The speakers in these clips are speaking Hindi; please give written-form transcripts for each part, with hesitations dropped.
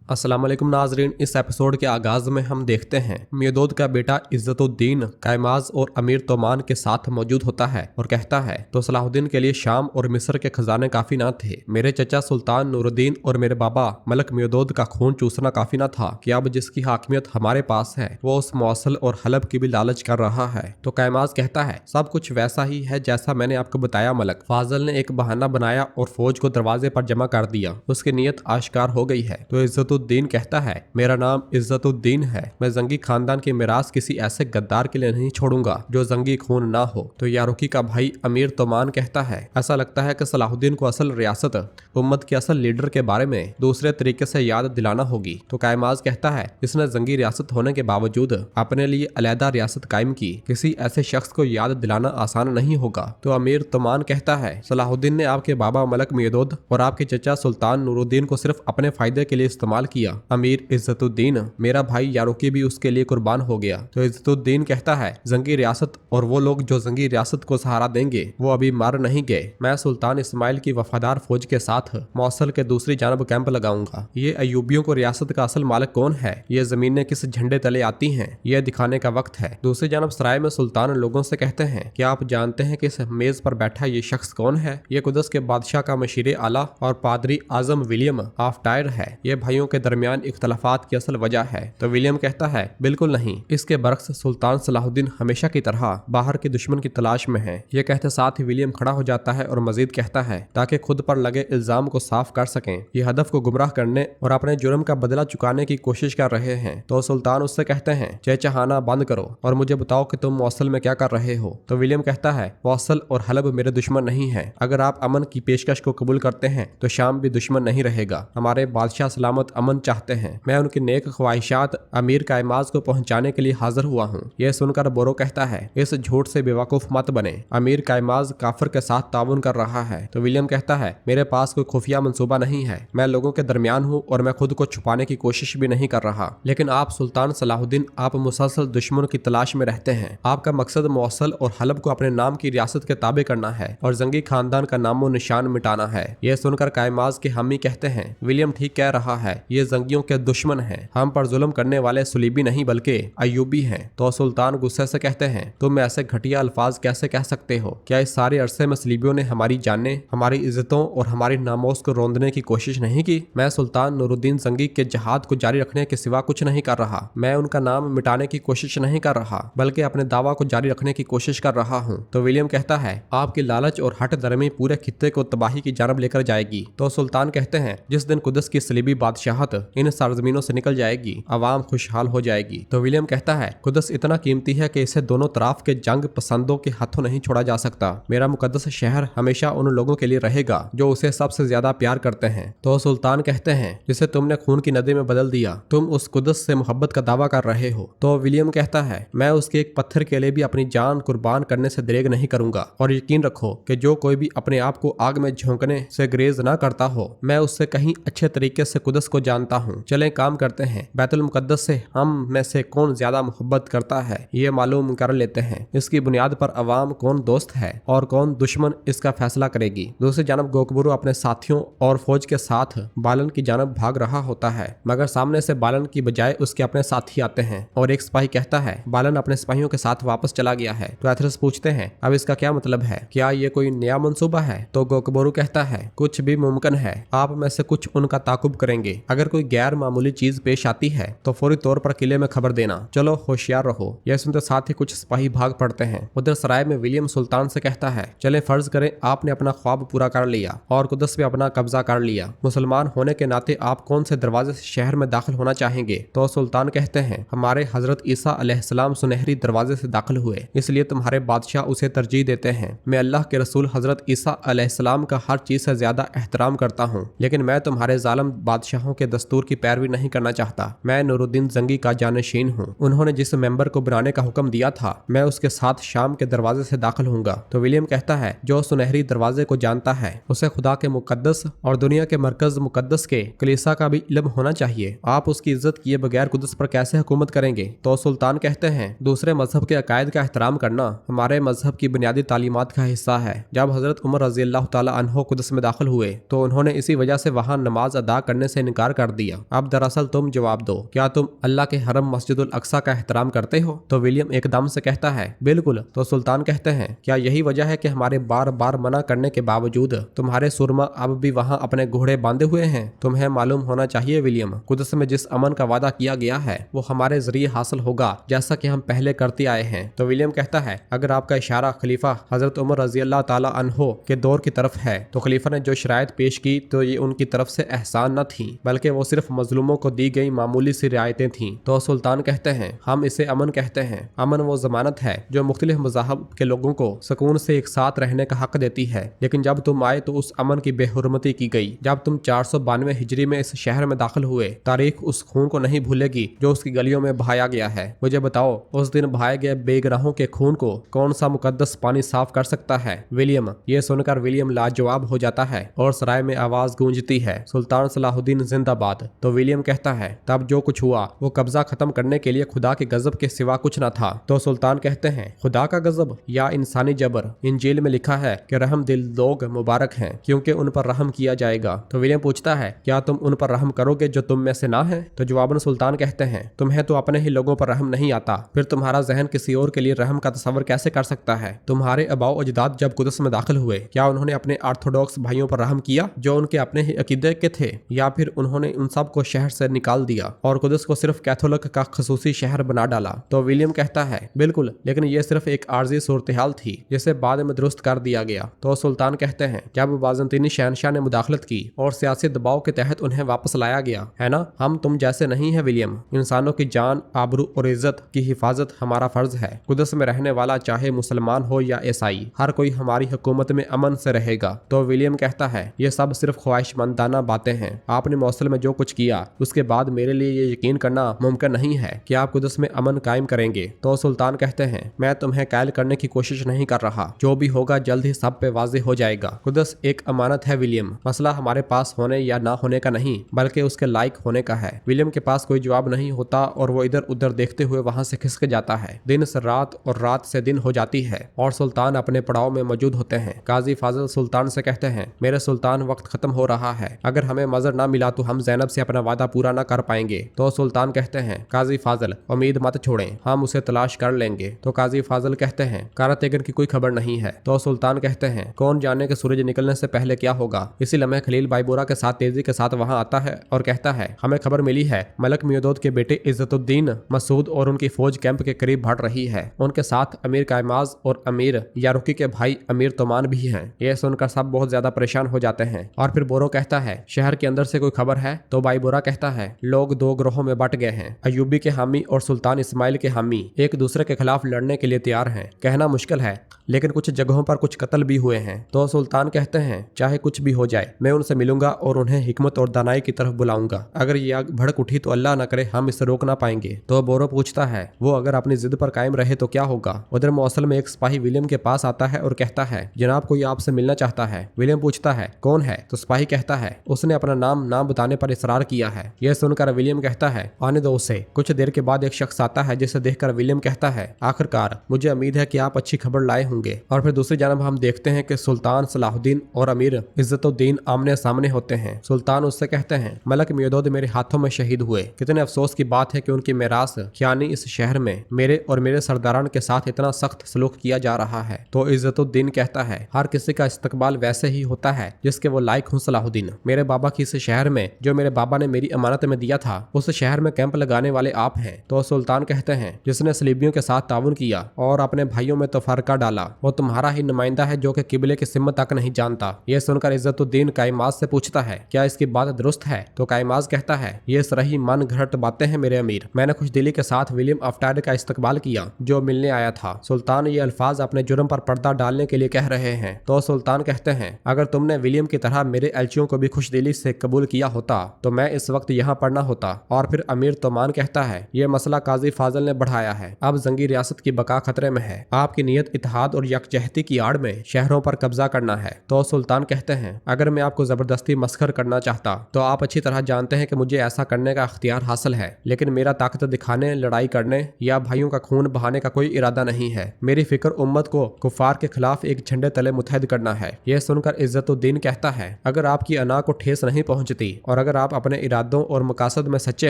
अस्सलाम वालेकुम नाजरीन। इस एपिसोड के आगाज में हम देखते हैं मेदोद का बेटा इज्जतुद्दीन कायमाज और अमीर तोमान के साथ मौजूद होता है और कहता है तो सलाहुद्दीन के लिए शाम और मिस्र के खजाने काफी ना थे। मेरे चचा सुल्तान नूरुद्दीन और मेरे बाबा मलक मेदोद का खून चूसना काफी ना था कि अब जिसकी हाकिमियत हमारे पास है वो उस मौसल और हलब की भी लालच कर रहा है। तो कायमाज कहता है सब कुछ वैसा ही है जैसा मैंने आपको बताया मलक। फाजल ने एक बहाना बनाया और फौज को दरवाजे पर जमा कर दिया। उसकी नीयत आश्कार हो गई है। तो इज्जतुद्दीन कहता है मेरा नाम इज्जतुद्दीन है। मैं जंगी खानदान की मिरास किसी ऐसे गद्दार के लिए नहीं छोड़ूंगा जो जंगी खून ना हो। तो यारुकी का भाई अमीर तोमान कहता है ऐसा लगता है कि सलाहुद्दीन को असल रियासत उम्मत के असल लीडर के बारे में दूसरे तरीके से याद दिलाना होगी। तो कायमाज कहता है इसने जंगी रियासत होने के बावजूद अपने लिए अलहदा रियासत कायम की। किसी ऐसे शख्स को याद दिलाना आसान नहीं होगा। तो अमीर तोमान कहता है सलाहुद्दीन ने आपके बाबा मलक मेदोद और आपके चचा सुल्तान नूरुद्दीन को सिर्फ अपने फायदे के लिए इस्तेमाल किया। अमीर इज्जतुद्दीन मेरा भाई यारुकी भी उसके लिए कुर्बान हो गया। तो इज्जतुद्दीन कहता है जंगी रियासत और वो लोग जो जंगी रियासत को सहारा देंगे वो अभी मार नहीं गए। मैं सुल्तान इस्माइल की वफादार फौज के साथ मौसल के दूसरी जानब कैंप लगाऊंगा। ये अयूबियों को रियासत का असल मालिक कौन है, ये जमीनें किस झंडे तले आती हैं, यह दिखाने का वक्त है। दूसरी जानब सराय में सुल्तान लोगों से कहते हैं क्या आप जानते हैं कि इस मेज पर बैठा ये शख्स कौन है? ये कुदस के बादशाह का मशीर आला और पादरी आजम विलियम ऑफ टायर है। ये भाइयों के दरमियान इख्तलाफात की असल वजह है। तो विलियम कहता है बिल्कुल नहीं। इसके बरक्स सुल्तान सलाहुद्दीन हमेशा की तरह बाहर के दुश्मन की तलाश में है। ये कहते साथ ही विलियम खड़ा हो जाता है और मजीद कहता है ताकि खुद पर लगे इल्जाम को साफ कर सकें। ये हदफ को गुमराह करने और अपने जुर्म का बदला चुकाने की कोशिश कर रहे हैं। तो सुल्तान उससे कहते हैं चहचहाना बंद करो और मुझे बताओ कि तुम मौसल में क्या कर रहे हो। तो विलियम कहता है मौसल और हलब मेरे दुश्मन नहीं है। अगर आप अमन की पेशकश को कबूल करते हैं तो शाम भी दुश्मन नहीं रहेगा। हमारे बादशाह सलामत अमन चाहते हैं। मैं उनकी नेक ख्वाहिशात अमीर कायमाज को पहुंचाने के लिए हाजिर हुआ हूँ। यह सुनकर बोरो कहता है इस झूठ से बेवकूफ मत बने। अमीर कायमाज काफिर के साथ ताउन कर रहा है। तो विलियम कहता है मेरे पास कोई खुफिया मंसूबा नहीं है। मैं लोगों के दरमियान हूँ और मैं खुद को छुपाने की कोशिश भी नहीं कर रहा। लेकिन आप सुल्तान सलाहुद्दीन आप मुसलसल दुश्मन की तलाश में रहते हैं। आपका मकसद मौसल और हलब को अपने नाम की रियासत के ताबे करना है और जंगी खानदान का नामो निशान मिटाना है। यह सुनकर कायमाज के हामी कहते हैं विलियम ठीक कह रहा है। ये जंगियों के दुश्मन हैं। हम पर जुल्म करने वाले सुलीबी नहीं बल्कि अयूबी हैं। तो सुल्तान गुस्से से कहते हैं तुम ऐसे घटिया अल्फाज कैसे कह सकते हो? क्या इस सारे अरसे में सलीबियों ने हमारी जानें, हमारी इज्जतों और हमारी नामोस को रोंदने की कोशिश नहीं की? मैं सुल्तान नूरुद्दीन जंगी के जहाद को जारी रखने के सिवा कुछ नहीं कर रहा। मैं उनका नाम मिटाने की कोशिश नहीं कर रहा बल्कि अपने दावा को जारी रखने की कोशिश कर रहा हूँ। तो विलियम कहता है आपकी लालच और हट दरमी पूरे खित्ते को तबाही की जानब लेकर जाएगी। तो सुल्तान कहते हैं जिस दिन कुदस की सलीबी बादशाहत इन सरजमीनों से निकल जाएगी अवाम खुशहाल हो जाएगी। तो विलियम कहता है कुदस इतना कीमती है कि इसे दोनों तरफ के जंग पसंदों के हाथों नहीं छोड़ा जा सकता। मेरा मुकद्दस शहर हमेशा उन लोगों के लिए रहेगा जो उसे सबसे ज्यादा प्यार करते हैं। तो सुल्तान कहते हैं जिसे तुमने खून की नदी में बदल दिया तुम उस कुदस से मोहब्बत का दावा कर रहे हो। तो विलियम कहता है मैं उसके एक पत्थर के लिए भी अपनी जान कुर्बान करने से दरेग नहीं करूंगा और यकीन रखो कि जो कोई भी अपने आप को आग में झोंकने से ग्रेज ना करता हो मैं उससे कहीं अच्छे तरीके से कुदस को जानता हूँ। चलें काम करते हैं। बैतुल मुकद्दस से हम में से कौन ज्यादा मोहब्बत करता है ये मालूम कर लेते हैं। इसकी बुनियाद पर अवाम कौन दोस्त है और कौन दुश्मन इसका फैसला करेगी। दूसरी जानब गोकबरू अपने साथियों और फौज के साथ बालन की जानब भाग रहा होता है मगर सामने से बालन की बजाय उसके अपने साथी आते हैं और एक सिपाही कहता है बालन अपने सिपाहियों के साथ वापस चला गया है। तो एथरस पूछते हैं अब इसका क्या मतलब है? क्या ये कोई नया मंसूबा है? तो गोकबरू कहता है कुछ भी मुमकिन है। आप में से कुछ उनका ताकुब करेंगे। अगर कोई गैर मामूली चीज पेश आती है तो फौरी तौर पर किले में खबर देना। चलो होशियार रहो। यह सुनते साथ ही कुछ सिपाही भाग पड़ते हैं। उधर सराय में विलियम सुल्तान से कहता है चले फर्ज करें आपने अपना ख्वाब पूरा कर लिया और कुदस पे अपना कब्जा कर लिया। मुसलमान होने के नाते आप कौन से दरवाजे से शहर में दाखिल होना चाहेंगे? तो सुल्तान कहते हैं हमारे हजरत ईसा अलैहिस्सलाम सुनहरी दरवाजे से दाखिल हुए इसलिए तुम्हारे बादशाह उसे तरजीह देते हैं। मैं अल्लाह के रसूल हजरत ईसा अलैहिस्सलाम का हर चीज से ज्यादा एहतराम करता हूँ लेकिन मैं तुम्हारे जालिम बादशाहों के दस्तूर की पैरवी नहीं करना चाहता। मैं नूरुद्दीन जंगी का जानशीन हूँ। उन्होंने जिस मेंबर को बनाने का हुक्म दिया था मैं उसके साथ शाम के दरवाजे से दाखिल होऊंगा। तो विलियम कहता है जो सुनहरी दरवाजे को जानता है उसे खुदा के मुकद्दस और दुनिया के मरकज मुकद्दस के कलीसा का भी इल्म होना चाहिए। आप उसकी इज्जत किए बगैर कुदस पर कैसे हुकूमत करेंगे? तो सुल्तान कहते हैं दूसरे मजहब के अकायद का एहतराम करना हमारे मजहब की बुनियादी तालीमात का हिस्सा है। जब हजरत उमर रज़ी अल्लाह ताला अन्हो कुदस में दाखिल हुए तो उन्होंने इसी वजह से वहाँ नमाज अदा करने से इनकार कर दिया। अब दरअसल तुम जवाब दो, क्या तुम अल्लाह के हरम मस्जिदुल अक्सा का एहतराम करते हो? तो विलियम एकदम से कहता है, बिल्कुल। तो सुल्तान कहते हैं, क्या यही वजह है कि हमारे बार बार मना करने के बावजूद तुम्हारे सुरमा अब भी वहाँ अपने घोड़े बांधे हुए हैं? तुम्हें मालूम होना चाहिए विलियम, कुदस में जिस अमन का वादा किया गया है वो हमारे जरिए हासिल होगा, जैसा कि हम पहले करते आए हैं। तो विलियम कहता है, अगर आपका इशारा खलीफा हजरत उमर रजी अल्लाह ताला अन्हो के दौर की तरफ है तो खलीफा ने जो शरायत पेश की तो ये उनकी तरफ से एहसान न थी, बल्कि वो सिर्फ मजलूमों को दी गई मामूली सी रियायतें थीं। तो सुल्तान कहते हैं, हम इसे अमन कहते हैं। अमन वो जमानत है जो मुख्तलिफ मज़ाहब के लोगों को सुकून से एक साथ रहने का हक देती है, लेकिन जब तुम आए तो उस अमन की बेहुरमती की गई। जब तुम 492 हिजरी में इस शहर में दाखिल हुए, तारीख उस खून को नहीं भूलेगी जो उसकी गलियों में बहाया गया है। मुझे बताओ, उस दिन बहाए गए बेगुनाहों के खून को कौन सा मुकद्दस पानी साफ कर सकता है? विलियम, ये सुनकर विलियम लाजवाब हो जाता है और सराय में आवाज गूंजती है, सुल्तान सलाहुद्दीन जिंदाबाद। तो विलियम कहता है, तब जो कुछ हुआ वो कब्जा खत्म करने के लिए खुदा के गजब के सिवा कुछ न था। तो सुल्तान कहते हैं, खुदा का गजब या इंसानी जबर? इंजील में लिखा है कि रहम दिल लोग मुबारक हैं क्योंकि उन पर रहम किया जाएगा। तो विलियम पूछता है, क्या तुम उन पर रहम करोगे जो तुम में से ना है? तो जवाबन सुल्तान कहते हैं, तुम्हें तो अपने ही लोगों पर रहम नहीं आता, फिर तुम्हारा जहन किसी और के लिए रहम का तस्वर कैसे कर सकता है? तुम्हारे अबाओ अजदाद जब कुदस में दाखिल हुए, क्या उन्होंने अपने ऑर्थोडॉक्स भाइयों पर रहम किया जो उनके अपने ही अकीदे के थे, या फिर उन्होंने उन सब को शहर से निकाल दिया और कुदस को सिर्फ कैथोलिक का खसूसी शहर बना डाला? तो विलियम कहता है, बिल्कुल, लेकिन ये सिर्फ एक आर्जी सूरत-ए-हाल थी जिसे बाद में दुरुस्त कर दिया गया। तो सुल्तान कहते हैं, जब बाज़ंतीनी शहनशाह ने मुदाखलत की और सियासी दबाव के तहत उन्हें वापस लाया गया, है ना? हम तुम जैसे नहीं है विलियम। इंसानों की जान, आबरू और इज्जत की हिफाजत हमारा फर्ज है। कुदस में रहने वाला चाहे मुसलमान हो या ईसाई, हर कोई हमारी हुकूमत में अमन से रहेगा। तो विलियम कहता है, ये सब सिर्फ ख्वाहिशमंदाना बातें हैं। आपने मौसल में जो कुछ किया उसके बाद मेरे लिए ये यकीन करना मुमकिन नहीं है कि आप कुदस में अमन कायम करेंगे। तो सुल्तान कहते हैं, मैं तुम्हें कायल करने की कोशिश नहीं कर रहा, जो भी होगा जल्द ही सब पे वाज़ेह हो जाएगा। कुदस एक अमानत है विलियम, मसला हमारे पास होने या ना होने का नहीं बल्कि उसके लायक होने का है। विलियम के पास कोई जवाब नहीं होता और वो इधर उधर देखते हुए वहां से खिसक जाता है। दिन से रात और रात से दिन हो जाती है और सुल्तान अपने पड़ाव में मौजूद होते हैं। काजी फाजिल सुल्तान से कहते हैं, मेरे सुल्तान वक्त खत्म हो रहा है, अगर हमें मजर ना मिला तो हम ज़ैनब से अपना वादा पूरा ना कर पाएंगे। तो सुल्तान कहते हैं, काजी फाजिल उम्मीद मत छोड़ें, हम उसे तलाश कर लेंगे। तो काजी फाजिल कहते हैं, कारा तेगर की कोई खबर नहीं है। तो सुल्तान कहते हैं, कौन जाने कि सूरज निकलने से पहले क्या होगा। इसी लम्हे खलील बाईबोरा के साथ तेजी के साथ वहां आता है और कहता है, हमें खबर मिली है मलक मियोदोद के बेटे इज्जतुद्दीन मसूद और उनकी फौज कैंप के करीब बढ़ रही है। उनके साथ अमीर कायमाज और अमीर यारुकी के भाई अमीर तोमान भी हैं। यह सुनकर सब बहुत ज्यादा परेशान हो जाते हैं। और फिर बोरो कहता है, शहर के अंदर से कोई खबर है? तो बाईबोरा कहता है, लोग दो ग्रोहों में बट गए हैं। अयूबी के हामी और सुल्तान इस्माइल के हामी एक दूसरे के खिलाफ लड़ने के लिए तैयार हैं। कहना मुश्किल है लेकिन कुछ जगहों पर कुछ कत्ल भी हुए हैं। तो सुल्तान कहते हैं, चाहे कुछ भी हो जाए मैं उनसे मिलूंगा और उन्हें हिकमत और दानाई की तरफ बुलाऊंगा। अगर ये आग भड़क उठी तो अल्लाह न करे हम इसे रोक ना पाएंगे। तो बोरो पूछता है, वो अगर अपनी जिद पर कायम रहे तो क्या होगा? उधर मौसल में एक सिपाही विलियम के पास आता है और कहता है, जनाब कोई आपसे मिलना चाहता है। विलियम पूछता है, कौन है? तो सिपाही कहता है, उसने अपना नाम ना बताने पर इसरार किया है। यह सुनकर विलियम कहता है, आने दो उसे। कुछ देर के बाद एक शख्स आता है जिसे देखकर विलियम कहता है, आखिरकार मुझे उम्मीद है कि आप अच्छी खबर लाए होंगे। और फिर दूसरी जानब हम देखते हैं कि सुल्तान सलाहुद्दीन और अमीर इज्जतुद्दीन आमने सामने होते हैं। सुल्तान उससे कहते हैं, मलक मियोदोद मेरे हाथों में शहीद हुए। कितने अफसोस की बात है कि उनकी मेरास यानी इस शहर में मेरे और मेरे सरदारान के साथ इतना सख्त सलूक किया जा रहा है। तो इज्जतुद्दीन कहता है, हर किसी का इस्तकबाल वैसे ही होता है जिसके वो लायक हूँ सलाहुद्दीन। मेरे बाबा की इस शहर में जो मेरे बाबा ने मेरी अमानत में दिया था, उस शहर में कैंप लगाने वाले आप हैं। तो सुल्तान कहते हैं, जिसने सलीबियों के साथ ताउन किया और अपने भाइयों में तफरका डाला, वो तुम्हारा ही नुमाइंदा है जो कि किबले की सिमत तक नहीं जानता। यह सुनकर इज्जतुद्दीन कायमाज से पूछता है, क्या इसकी बात दुरुस्त है? तो कायमाज कहता है, ये सही मन घड़त बातें हैं मेरे अमीर। मैंने खुश दिली के साथ विलियम अफ्टायर का इस्तकबाल किया जो मिलने आया था। सुल्तान ये अल्फाज अपने जुर्म पर पर्दा डालने के लिए कह रहे हैं। तो सुल्तान कहते हैं, अगर तुमने विलियम की तरह मेरे एलचियों को भी खुश दिली से कबूल किया होता तो मैं इस वक्त यहाँ पर न होता। और फिर अमीर तोमान कहता है, यह मसला काजी फाजिल ने बढ़ाया है, अब जंगी रियासत की बका खतरे में है। आपकी नीयत इत्तेहाद और यकजहती की आड़ में शहरों पर कब्जा करना है। तो सुल्तान कहते हैं, अगर मैं आपको जबरदस्ती मस्खर करना चाहता तो आप अच्छी तरह जानते हैं कि मुझे ऐसा करने का अख्तियार हासिल है, लेकिन मेरा ताकत दिखाने, लड़ाई करने या भाइयों का खून बहाने का कोई इरादा नहीं है। मेरी फिक्र उम्मत को कुफार के खिलाफ एक झंडे तले मुतहद करना है। यह सुनकर इज्जतुद्दीन कहता है, अगर आपकी अना को ठेस नहीं पहुंचती और अगर आप अपने इरादों और मकासद में सच्चे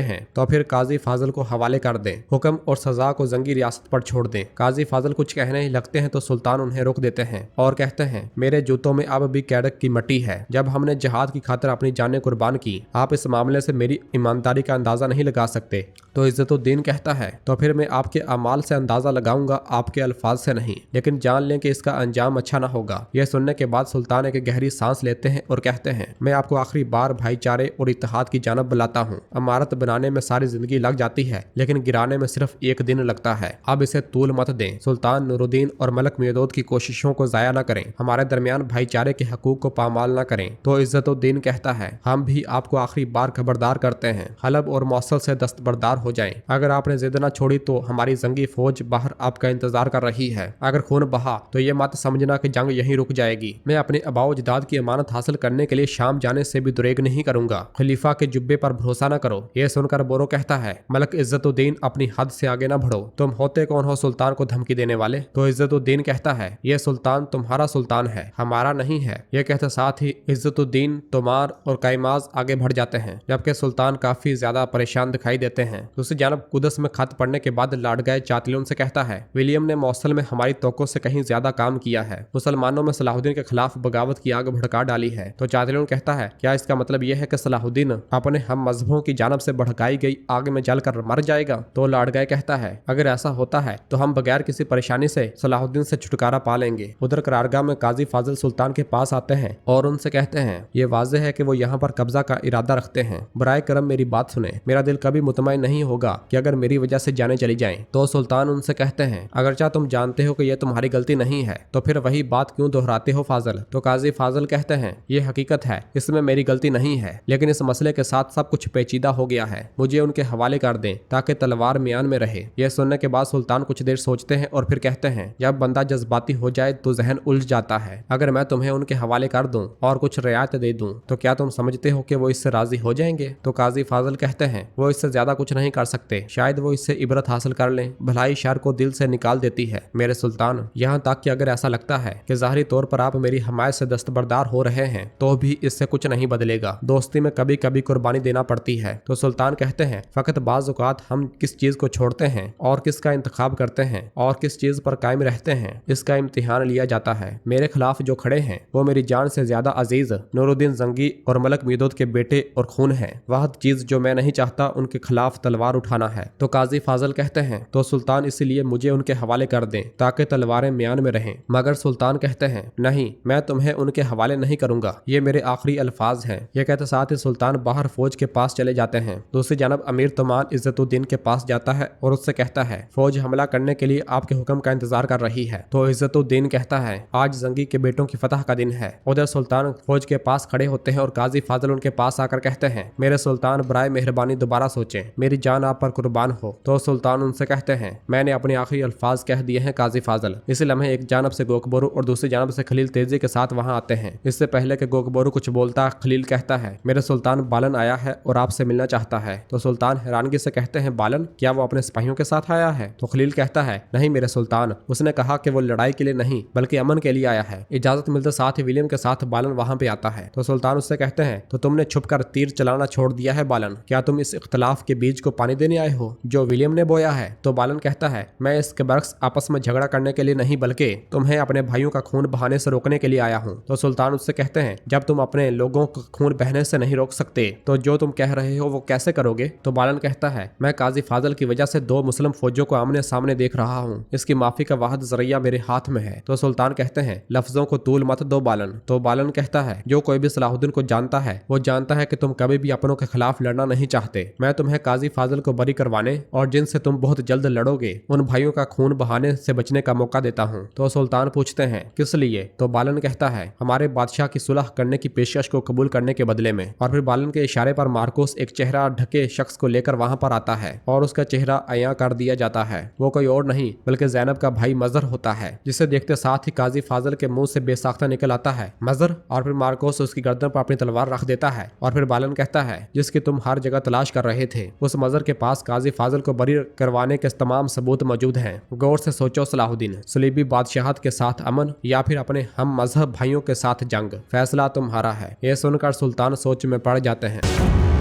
हैं तो फिर काजी फाजल को हवाले कर दें। हुक्म और सजा को जंगी रियासत पर छोड़ दें। काजी फाजल कुछ कहने ही लगते हैं तो सुल्तान उन्हें रोक देते हैं और कहते हैं, मेरे जूतों में अब भी कैडक की मट्टी है। जब हमने जहाद की खातिर अपनी जानें कुर्बान की, आप इस मामले से मेरी ईमानदारी का अंदाजा नहीं लगा सकते। तो इज्जतुद्दीन कहता है, तो फिर मैं आपके अमाल से अंदाजा लगाऊंगा, आपके अल्फाज से नहीं, लेकिन जान लें कि इसका अंजाम अच्छा ना होगा। यह सुनने के बाद सुल्तान एक गहरी सांस लेते हैं और कहते हैं, मैं आपको आखिरी बार भाईचारे और इत्तेहाद की जानब बुलाता हूँ। इमारत बनाने में सारी जिंदगी लग जाती है, लेकिन गिराने में सिर्फ एक दिन लगता है। अब इसे तूल मत दें। सुल्तान नूरुद्दीन और मलक मेदोद की कोशिशों को जाया न करें। हमारे दरमियान भाईचारे के हकूक को पामाल न करें। तो इज्जतुद्दीन कहता है, हम भी आपको आखिरी बार खबरदार करते हैं, हलब और मौसल से दस्तबरदार हो जाएं। अगर आपने जिद न छोड़ी तो हमारी जंगी फौज बाहर आपका इंतजार कर रही है। अगर खून बहा तो ये मत समझना कि जंग यहीं रुक जाएगी। मैं अपने अबाओ जदाद की अमानत हासिल करने के लिए शाम जाने से भी दुरेग नहीं करूंगा। खलीफा के जुब्बे पर भरोसा न करो। ये सुनकर बोरो कहता है, मलक इज्जतुद्दीन अपनी हद से आगे न बढ़ो। तुम होते कौन हो सुल्तान को धमकी देने वाले? तो इज्जतुद्दीन कहता है, ये सुल्तान तुम्हारा सुल्तान है, हमारा नहीं है। यह कहते साथ ही इज्जतुद्दीन, तोमार और कायमाज आगे बढ़ जाते हैं, जबकि सुल्तान काफी ज्यादा परेशान दिखाई देते हैं। दूसरी जानब कुदस में खत पढ़ने के बाद लाडगाए चातिलन से कहता है, विलियम ने मौसल में हमारी तोक़ों से कहीं ज्यादा काम किया है। मुसलमानों में सलाहुद्दीन के खिलाफ बगावत की आग भड़का डाली है। तो चातिलन कहता है, क्या इसका मतलब यह है कि सलाहुद्दीन अपने हम मजहबों की जानब से भड़काई गई आग में जलकर मर जाएगा? तो लाडगाए कहता है, अगर ऐसा होता है तो हम बगैर किसी परेशानी से सलाहुद्दीन से छुटकारा पा लेंगे। उधर करारगाह में काजी फाजिल सुल्तान के पास आते हैं और उनसे कहते हैं, ये वाज़ेह है कि वो यहाँ पर कब्जा का इरादा रखते हैं। बराए करम मेरी बात सुने। मेरा दिल कभी मुतमईन नहीं होगा कि अगर मेरी वजह से जाने चली जाएं। तो सुल्तान उनसे कहते हैं, अगरचा तुम जानते हो कि यह तुम्हारी गलती नहीं है, तो फिर वही बात क्यों दोहराते हो फाजल? तो काजी फाजिल कहते हैं, ये हकीकत है, इसमें मेरी गलती नहीं है, लेकिन इस मसले के साथ सब कुछ पेचीदा हो गया है। मुझे उनके हवाले कर दें ताकि तलवार म्यान में रहे। यह सुनने के बाद सुल्तान कुछ देर सोचते हैं और फिर कहते हैं, जब बंदा जज्बाती हो जाए तो जहन उलझ जाता है। अगर मैं तुम्हें उनके हवाले कर दूं और कुछ रियायत दे दूं तो क्या तुम समझते हो कि वो इससे राजी हो जाएंगे? तो काजी फाजिल कहते हैं, वो इससे ज्यादा कुछ नहीं कर सकते। शायद वो इससे इबरत हासिल कर लें। भलाई शर को दिल से निकाल देती है मेरे सुल्तान। यहाँ तक कि अगर ऐसा लगता है कि ज़ाहिरी तौर पर आप मेरी हमायत से दस्तबरदार हो रहे हैं तो भी इससे कुछ नहीं बदलेगा। दोस्ती में कभी कभी कुर्बानी देना पड़ती है। तो सुल्तान कहते हैं, फकत बाज़ औक़ात हम किस चीज को छोड़ते हैं और किसका इंतखाब करते हैं और किस चीज पर कायम रहते हैं, इसका इम्तिहान लिया जाता है। मेरे खिलाफ जो खड़े हैं वो मेरी जान से ज्यादा अजीज नूरुद्दीन जंगी और मलक मेदोद के बेटे और खून है। वह चीज जो मैं नहीं चाहता उनके खिलाफ तलवार उठाना है। तो काजी फाजिल कहते हैं, तो सुल्तान इसलिए मुझे उनके हवाले कर दें ताकि तलवारें म्यान में रहें। मगर सुल्तान कहते हैं, नहीं, मैं तुम्हें उनके हवाले नहीं करूंगा, ये मेरे आखिरी अल्फाज हैं। यह कहते साथ ही सुल्तान बाहर फौज के पास चले जाते हैं। दूसरी जानब अमीर तोमान इज्जतुद्दीन के पास जाता है और उससे कहता है, फौज हमला करने के लिए आपके हुक्म का इंतजार कर रही है। तो इज्जतुद्दीन कहता है, आज जंगी के बेटों की फतह का दिन है। उधर सुल्तान फौज के पास खड़े होते हैं और काजी फाजिल उनके पास आकर कहते हैं, मेरे सुल्तान बराए मेहरबानी दोबारा सोचें, मेरी जान आप पर कुर्बान हो। तो सुल्तान उनसे कहते हैं, मैंने अपने आखिरी अल्फाज कह दिए हैं काजी फाजिल। इसी लम्हे एक जानब से गोकबोरू और दूसरी जानब से खलील तेजी के साथ वहां आते हैं। इससे पहले कि गोकबोरू कुछ बोलता, खलील कहता है, मेरे सुल्तान बालन आया है और आपसे मिलना चाहता है। तो सुल्तान हैरानगी से कहते हैं, बालन, क्या वो अपने सिपाहियों के साथ आया है? तो खलील कहता है, नहीं मेरे सुल्तान, उसने कहा कि वो लड़ाई के लिए नहीं बल्कि अमन के लिए आया है। इजाजत मिलते साथ ही विलियम के साथ बालन वहां पे आता है। तो सुल्तान उससे कहते हैं, तो तुमने छुपकर तीर चलाना छोड़ दिया है बालन? क्या तुम इस इख्तलाफ के बीज को पानी देने आए हो जो विलियम ने बोया है? तो बालन कहता है, मैं इसके बरक्स आपस में झगड़ा करने के लिए नहीं बल्कि तुम्हें अपने भाइयों का खून बहाने से रोकने के लिए आया हूँ। तो सुल्तान उससे कहते हैं, जब तुम अपने लोगों का खून बहने से नहीं रोक सकते तो जो तुम कह रहे हो वो कैसे करोगे? तो बालन कहता है, मैं काजी फाजिल की वजह से दो मुस्लिम फौजों को आमने सामने देख रहा हूँ, इसकी माफी का वाहद जरिया मेरे हाथ में है। तो सुल्तान कहते हैं, लफ्जों को तूल मत दो बालन। तो बालन कहता है, जो कोई भी सलाहुद्दीन को जानता है वो जानता है कि तुम कभी भी अपनों के खिलाफ लड़ना नहीं चाहते। मैं तुम्हें काजी फाजिल को बरी करवाने और जिनसे तुम बहुत जल्द लड़ोगे उन भाइयों का खून बहाने से बचने का मौका देता हूँ। तो सुल्तान पूछते हैं, किस लिए? तो बालन कहता है, हमारे बादशाह की सुलह करने की पेशकश को कबूल करने के बदले में। और फिर बालन के इशारे पर मार्कोस एक चेहरा ढके शख्स को लेकर वहां पर आता है और उसका चेहरा अया कर दिया जाता है। वो कोई और नहीं बल्कि ज़ैनब का भाई मजर होता है, जिसे देखते साथ ही काजी फाजिल के मुंह से बेसाख्ता निकल आता है, मजर। और फिर मार्कोस उसकी गर्दन पर अपनी तलवार रख देता है। और फिर बालन कहता है, जिसकी तुम हर जगह तलाश कर रहे थे, उस मजर के पास काजी फाजिल को बरी करवाने के तमाम सबूत मौजूद हैं। गौर से सोचो सलाहुद्दीन, सलीबी बादशाहत के साथ अमन या फिर अपने हम मजहब भाइयों के साथ जंग, फैसला तुम्हारा है। यह सुनकर सुल्तान सोच में पड़ जाते हैं।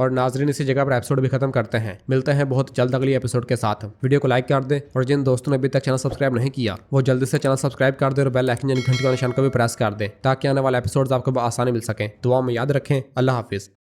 और नाजरीन इसी जगह पर एपिसोड भी खत्म करते हैं। मिलते हैं बहुत जल्द अगली एपिसोड के साथ। वीडियो को लाइक कर दें और जिन दोस्तों ने अभी तक चैनल सब्सक्राइब नहीं किया वो जल्दी से चैनल सब्सक्राइब कर दें और बेल आइकन यानी घंटी वाले निशान को भी प्रेस कर दें ताकि आने वाले एपिसोड्स आपको आसानी मिल सके। दुआ में याद रखें। अल्लाह हाफिज।